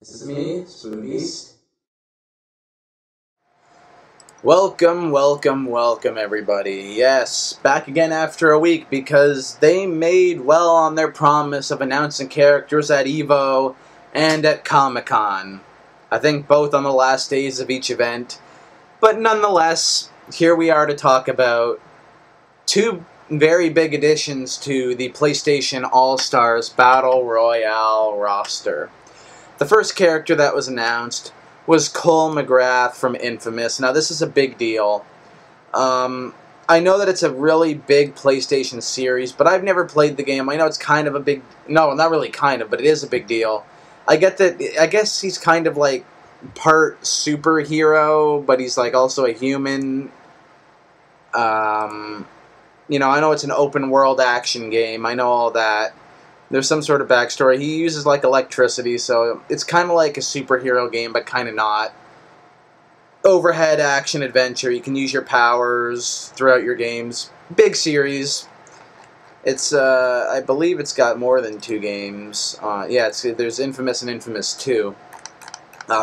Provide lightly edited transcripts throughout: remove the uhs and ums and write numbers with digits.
This is me, Spoonies. Welcome, everybody. Yes, back again after a week because they made well on their promise of announcing characters at EVO and at Comic-Con. I think both on the last days of each event. But nonetheless, here we are to talk about two very big additions to the PlayStation All-Stars Battle Royale roster. The first character that was announced was McGrath from Infamous. Now, this is a big deal. I know that it's a really big PlayStation series, but I've never played the game. I know it's kind of a big... No, not really kind of, but it is a big deal. I get that... I guess he's kind of like part superhero, but he's like also a human. You know, I know it's an open world action game. I know all that. There's some sort of backstory. He uses like electricity, so it's kind of like a superhero game, but kind of not. Overhead action adventure. You can use your powers throughout your games. Big series. It's I believe it's got more than 2 games. Yeah, there's Infamous and Infamous 2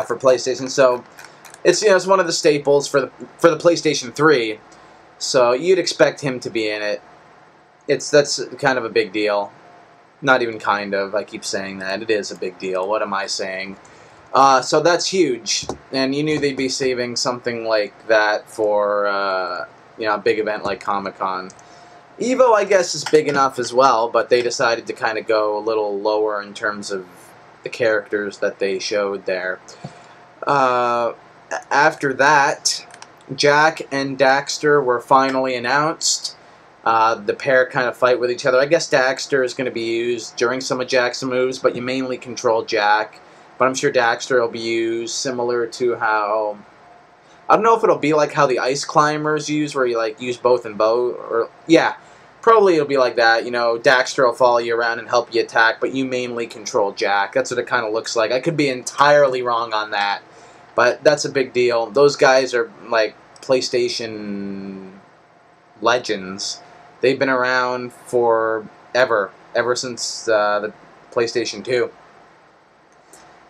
for PlayStation. So it's it's one of the staples for the PlayStation 3. So you'd expect him to be in it. That's kind of a big deal. Not even kind of. I keep saying that. It is a big deal. What am I saying? So that's huge. And you knew they'd be saving something like that for a big event like Comic-Con. EVO, I guess, is big enough as well, but they decided to kind of go a little lower in terms of the characters that they showed there. After that, Jak and Daxter were finally announced. The pair kind of fight with each other. I guess Daxter is going to be used during some of Jak's moves, but you mainly control Jak. But I'm sure Daxter will be used similar to how... I don't know if it'll be like how the Ice Climbers use, where you like use both and both. Or yeah, probably it'll be like that. You know, Daxter will follow you around and help you attack, but you mainly control Jak. That's what it kind of looks like. I could be entirely wrong on that, but that's a big deal. Those guys are like PlayStation legends. They've been around forever, ever since the PlayStation 2,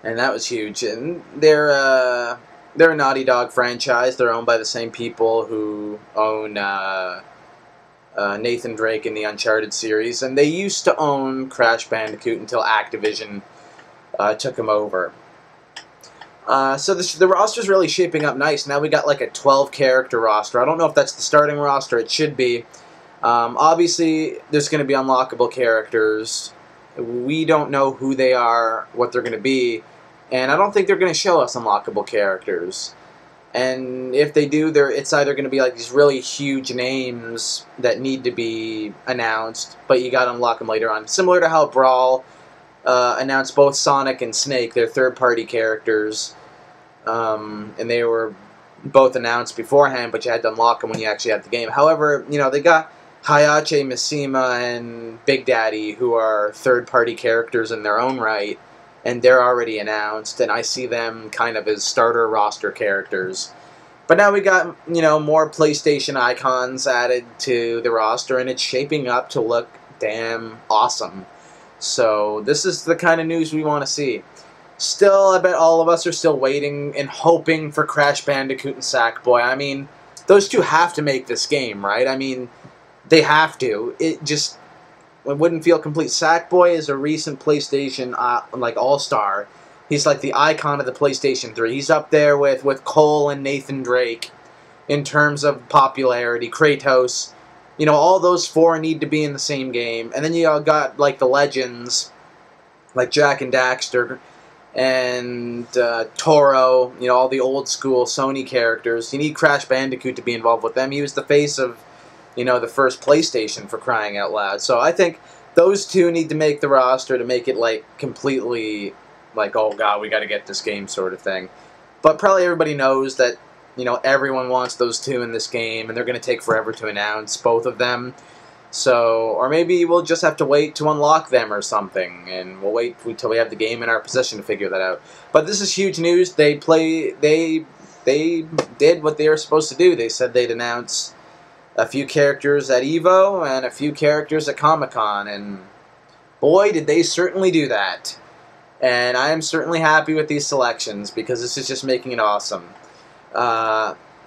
and that was huge. And they're a Naughty Dog franchise. They're owned by the same people who own Nathan Drake in the Uncharted series, and they used to own Crash Bandicoot until Activision took them over. So the roster's really shaping up nice. Now we got like a 12-character roster. I don't know if that's the starting roster. It should be. Obviously, there's going to be unlockable characters. We don't know who they are, what they're going to be, and I don't think they're going to show us unlockable characters. And if they do, it's either going to be like these really huge names that need to be announced, but you got to unlock them later on. Similar to how Brawl announced both Sonic and Snake, their third-party characters, and they were both announced beforehand, but you had to unlock them when you actually had the game. However, they got Hayache Mishima and Big Daddy, who are third-party characters in their own right, and they're already announced, and I see them kind of as starter roster characters. But now we got, more PlayStation icons added to the roster, and it's shaping up to look damn awesome. So this is the kind of news we want to see. Still, I bet all of us are still waiting and hoping for Crash Bandicoot and Sackboy. I mean, those two have to make this game, right? I mean, they have to. It wouldn't feel complete. Sackboy is a recent PlayStation All-Star. He's like the icon of the PlayStation 3. He's up there with Cole and Nathan Drake in terms of popularity. Kratos. All those 4 need to be in the same game. And then you got like the legends, like Jak and Daxter and Toro, all the old school Sony characters. You need Crash Bandicoot to be involved with them. He was the face of the first PlayStation, for crying out loud. So I think those two need to make the roster to make it like completely like, oh god, we got to get this game sort of thing. But probably everybody knows that everyone wants those two in this game, and they're going to take forever to announce both of them. So, or maybe we'll just have to wait to unlock them or something, and we'll wait until we have the game in our possession to figure that out. But this is huge news. They did what they were supposed to do. They said they'd announce a few characters at EVO and a few characters at Comic-Con, and boy, did they certainly do that. And I am certainly happy with these selections because this is just making it awesome.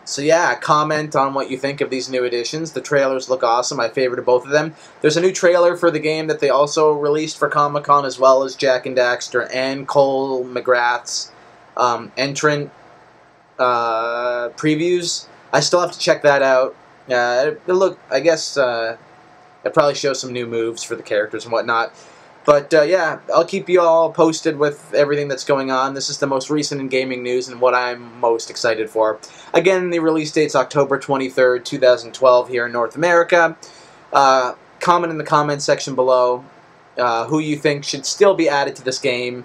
So yeah, comment on what you think of these new additions. The trailers look awesome. I favored both of them. There's a new trailer for the game that they also released for Comic-Con, as well as Jak and Daxter and Cole McGrath's entrant previews. I still have to check that out. I guess it probably shows some new moves for the characters and whatnot. But yeah, I'll keep you all posted with everything that's going on. This is the most recent in gaming news and what I'm most excited for. Again, the release date's October 23rd, 2012 here in North America. Comment in the comments section below who you think should still be added to this game,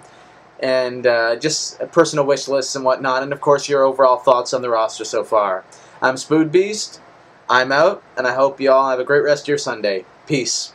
and just personal wish lists and whatnot, and of course your overall thoughts on the roster so far. I'm Spood Beast. I'm out, and I hope you all have a great rest of your Sunday. Peace.